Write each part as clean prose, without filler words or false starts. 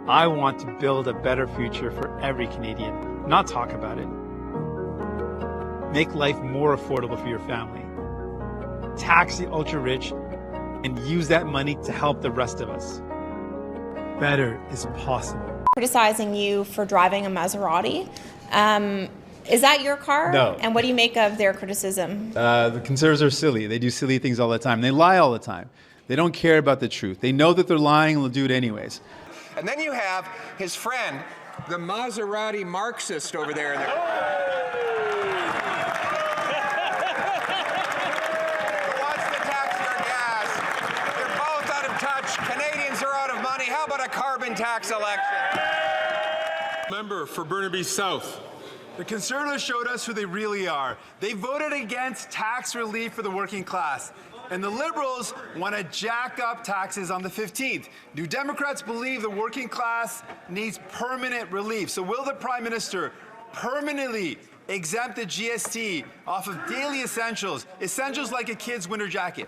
I want to build a better future for every Canadian, not talk about it. Make life more affordable for your family. Tax the ultra-rich and use that money to help the rest of us. Better is possible. Criticizing you for driving a Maserati. Is that your car? No. And what do you make of their criticism? The Conservatives are silly. They do silly things all the time. They lie all the time. They don't care about the truth. They know that they're lying and they'll do it anyways. And then you have his friend, the Maserati Marxist over there. Canadians are out of money. How about a carbon tax election? Member for Burnaby South. The Conservatives showed us who they really are. They voted against tax relief for the working class. And the Liberals want to jack up taxes on the 15th. New Democrats believe the working class needs permanent relief. So will the Prime Minister permanently exempt the GST off of daily essentials, essentials like a kid's winter jacket?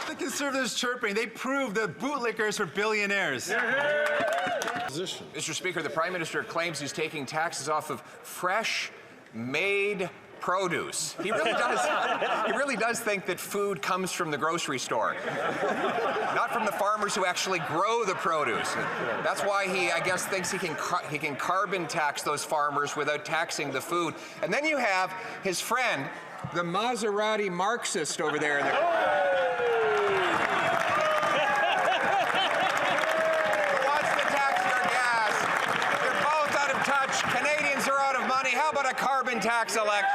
The Conservatives chirping, they prove that bootlickers are billionaires. Mr. Speaker, the Prime Minister claims he's taking taxes off of fresh, made produce. He really does. He really does think that food comes from the grocery store, not from the farmers who actually grow the produce. That's why he, I guess, thinks he can carbon tax those farmers without taxing the food. And then you have his friend, the Maserati Marxist over there. Canadians are out of money. How about a carbon tax election?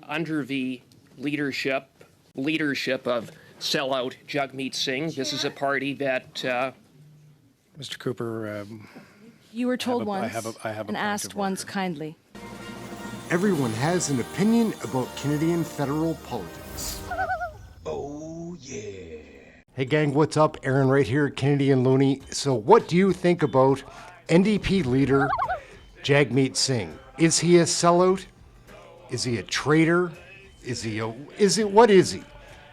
Under the leadership of Sellout JAGMEET Singh, this is a party that Mr. Cooper, you were told once I have and asked once kindly. Everyone has an opinion about Canadian federal politics. Oh, yeah. Hey gang, what's up? Ehren right here at Canadian Looney. So what do you think about NDP leader JAGMEET Singh? Is he a sellout? Is he a traitor? What is he?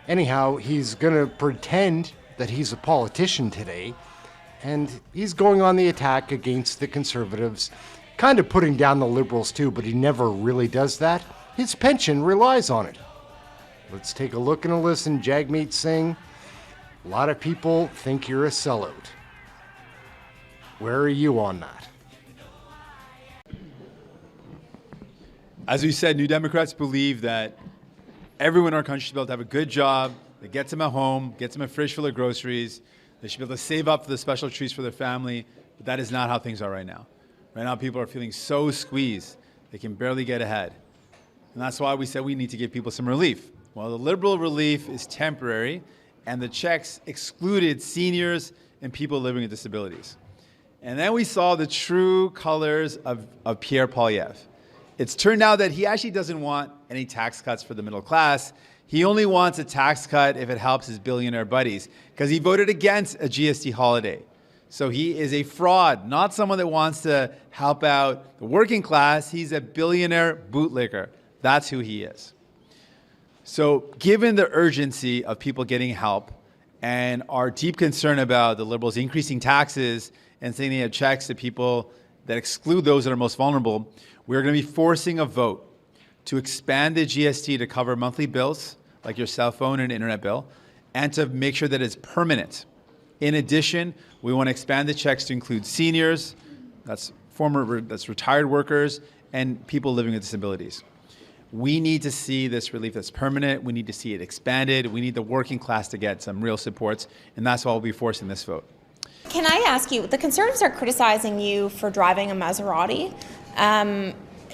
Anyhow, he's gonna pretend that he's a politician today, and he's going on the attack against the Conservatives, kind of putting down the Liberals too, but he never really does that. His pension relies on it. Let's take a look and a listen. JAGMEET Singh, a lot of people think you're a sellout. Where are you on that? As we said, New Democrats believe that everyone in our country should be able to have a good job that gets them a home, gets them a fridge full of groceries. They should be able to save up for the special treats for their family. But that is not how things are right now. Right now, people are feeling so squeezed, they can barely get ahead. And that's why we said we need to give people some relief. Well, the Liberal relief is temporary, and the checks excluded seniors and people living with disabilities. And then we saw the true colors of Pierre Poilievre. It's turned out that he actually doesn't want any tax cuts for the middle class. He only wants a tax cut if it helps his billionaire buddies, because he voted against a GST holiday. So he is a fraud, not someone that wants to help out the working class. He's a billionaire bootlicker. That's who he is. So given the urgency of people getting help and our deep concern about the Liberals increasing taxes and saying they have checks to people that exclude those that are most vulnerable, we're going to be forcing a vote to expand the GST to cover monthly bills, like your cell phone and internet bill, and to make sure that it's permanent. In addition, we want to expand the checks to include seniors, that's retired workers, and people living with disabilities. We need to see this relief that's permanent. We need to see it expanded. We need the working class to get some real supports, and that's why we'll be forcing this vote. Can I ask you, the Conservatives are criticizing you for driving a Maserati.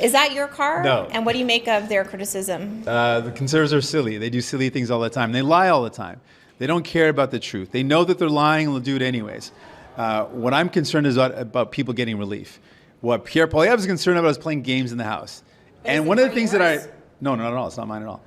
Is that your car? No. And what do you make of their criticism? The Conservatives are silly. They do silly things all the time. They lie all the time. They don't care about the truth. They know that they're lying and they'll do it anyways. What I'm concerned is about people getting relief. What Pierre Poilievre is concerned about is playing games in the House. And one of the things that no, not at all. It's not mine at all.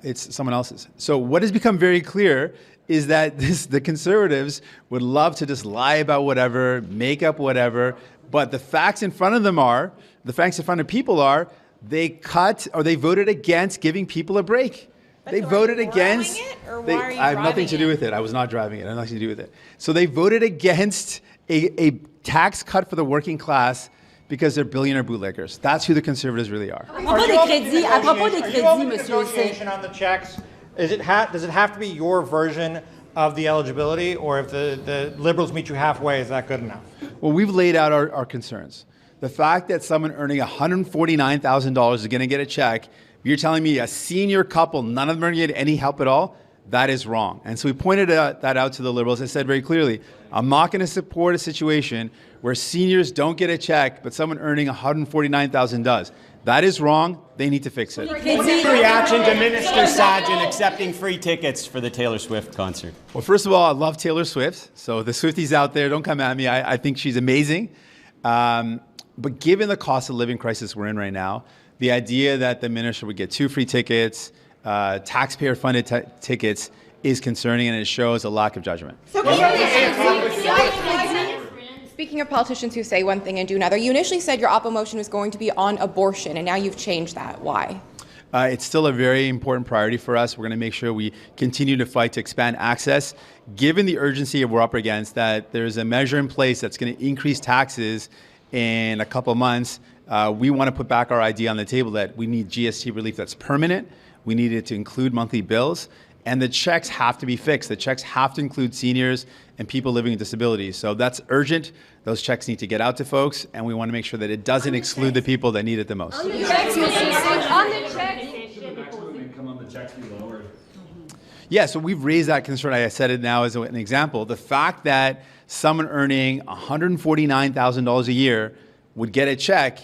It's someone else's. So what has become very clear is that the Conservatives would love to just lie about whatever, make up whatever, but the facts in front of them are, the facts in front of people are, they cut or they voted against giving people a break. They voted against. I have nothing to do with it. I was not driving it. I have nothing to do with it. So they voted against a tax cut for the working class because they're billionaire bootleggers. That's who the Conservatives really are. À propos des crédits, Monsieur Singh. On the checks, does it have to be your version of the eligibility, or if the Liberals meet you halfway, is that good enough? Well, we've laid out our concerns. The fact that someone earning $149,000 is going to get a check, you're telling me a senior couple, none of them are going to get any help at all? That is wrong. And so we pointed that out to the Liberals and said very clearly, I'm not going to support a situation where seniors don't get a check, but someone earning $149,000 does. That is wrong. They need to fix it. What's your reaction to Minister Sajjan accepting free tickets for the Taylor Swift concert? Well, first of all, I love Taylor Swift. So the Swifties out there, don't come at me. I think she's amazing. But given the cost of living crisis we're in right now, the idea that the minister would get 2 free tickets, taxpayer-funded tickets, is concerning, and it shows a lack of judgment. Speaking of politicians who say one thing and do another, you initially said your oppo motion was going to be on abortion, and now you've changed that. Why? It's still a very important priority for us. We're going to make sure we continue to fight to expand access. Given the urgency we're up against, that there's a measure in place that's going to increase taxes in a couple months, we want to put back our idea on the table that we need GST relief that's permanent. We need it to include monthly bills. And the checks have to be fixed. The checks have to include seniors and people living with disabilities. So that's urgent. Those checks need to get out to folks, and we want to make sure that it doesn't exclude the people that need it the most. On the checks, on the checks. Yeah, so we've raised that concern. I said it now as an example. The fact that someone earning $149,000 a year would get a check,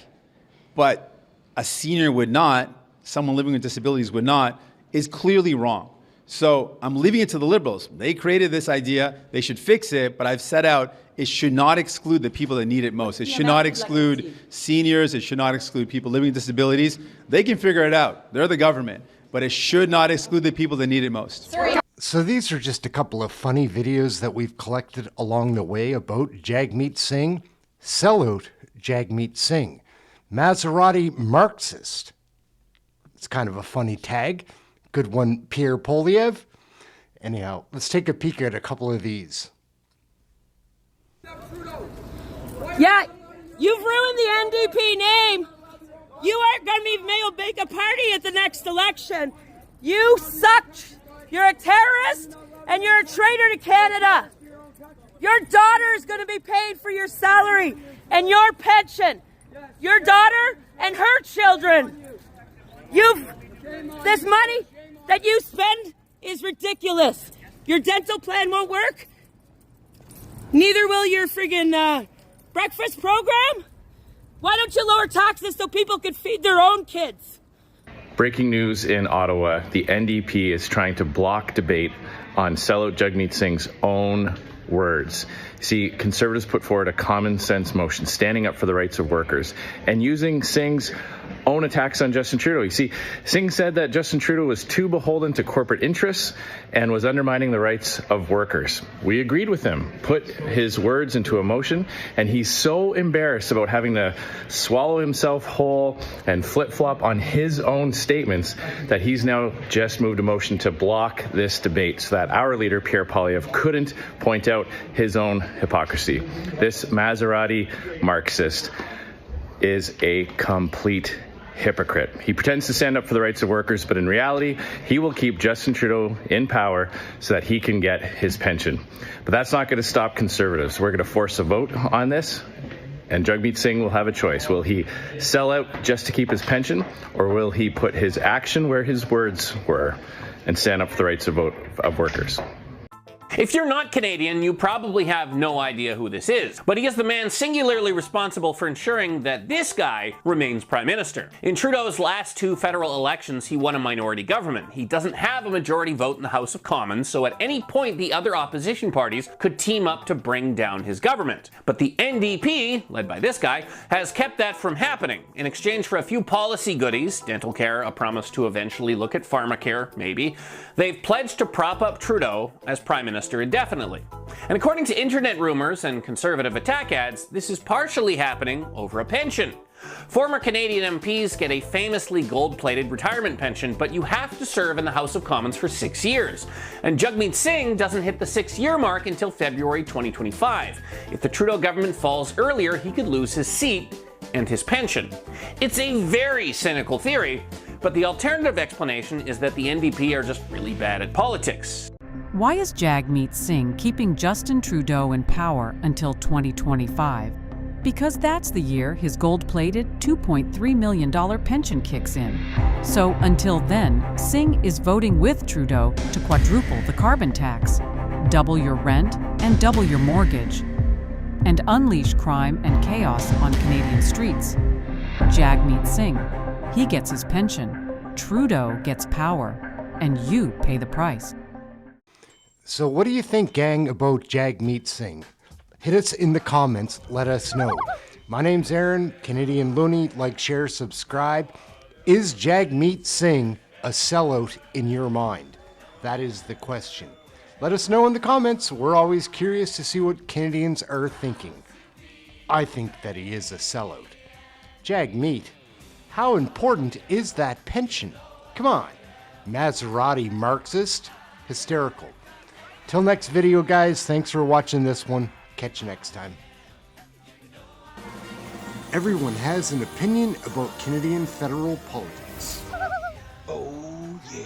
but a senior would not, someone living with disabilities would not, is clearly wrong. So I'm leaving it to the Liberals. They created this idea. They should fix it, but I've set out it should not exclude the people that need it most. It should not exclude seniors. It should not exclude people living with disabilities. They can figure it out. They're the government. But it should not exclude the people that need it most. So these are just a couple of funny videos that we've collected along the way about Jagmeet Singh, Sellout Jagmeet Singh, Maserati Marxist. It's kind of a funny tag. Good one, Pierre Poilievre. Anyhow, let's take a peek at a couple of these. Yeah, you've ruined the NDP name. You aren't going to make a party at the next election. You suck. You're a terrorist and you're a traitor to Canada. Your daughter is going to be paid for your salary and your pension. Your daughter and her children. This money that you spend is ridiculous. Your dental plan won't work. Neither will your friggin' breakfast program. Why don't you lower taxes so people can feed their own kids? Breaking news in Ottawa. The NDP is trying to block debate on Sellout Jagmeet Singh's own words. See, Conservatives put forward a common sense motion standing up for the rights of workers and using Singh's own attacks on Justin Trudeau. You see, Singh said that Justin Trudeau was too beholden to corporate interests and was undermining the rights of workers. We agreed with him, put his words into a motion, and he's so embarrassed about having to swallow himself whole and flip-flop on his own statements that he's now just moved a motion to block this debate so that our leader, Pierre Poilievre, couldn't point out his own hypocrisy. This Maserati Marxist is a complete hypocrite. He pretends to stand up for the rights of workers, but in reality, he will keep Justin Trudeau in power so that he can get his pension. But that's not going to stop Conservatives. We're going to force a vote on this, and Jagmeet Singh will have a choice. Will he sell out just to keep his pension, or will he put his action where his words were and stand up for the rights of workers? If you're not Canadian, you probably have no idea who this is, but he is the man singularly responsible for ensuring that this guy remains Prime Minister. In Trudeau's last 2 federal elections, he won a minority government. He doesn't have a majority vote in the House of Commons, so at any point the other opposition parties could team up to bring down his government. But the NDP, led by this guy, has kept that from happening. In exchange for a few policy goodies, dental care, a promise to eventually look at pharmacare, maybe, they've pledged to prop up Trudeau as Prime Minister indefinitely. And according to internet rumors and conservative attack ads, this is partially happening over a pension. Former Canadian MPs get a famously gold-plated retirement pension, but you have to serve in the House of Commons for 6 years. And Jagmeet Singh doesn't hit the 6-year mark until February 2025. If the Trudeau government falls earlier, he could lose his seat and his pension. It's a very cynical theory, but the alternative explanation is that the NDP are just really bad at politics. Why is Jagmeet Singh keeping Justin Trudeau in power until 2025? Because that's the year his gold-plated $2.3 million pension kicks in. So until then, Singh is voting with Trudeau to quadruple the carbon tax, double your rent, and double your mortgage, and unleash crime and chaos on Canadian streets. Jagmeet Singh, he gets his pension, Trudeau gets power, and you pay the price. So what do you think, gang, about Jagmeet Singh? Hit us in the comments, let us know. My name's Ehren, Canadian Loony. Like, share, subscribe. Is Jagmeet Singh a sellout in your mind? That is the question. Let us know in the comments. We're always curious to see what Canadians are thinking. I think that he is a sellout. Jagmeet, how important is that pension? Come on. Maserati Marxist? Hysterical. Till next video, guys. Thanks for watching this one. Catch you next time. Everyone has an opinion about Canadian federal politics. Oh, yeah.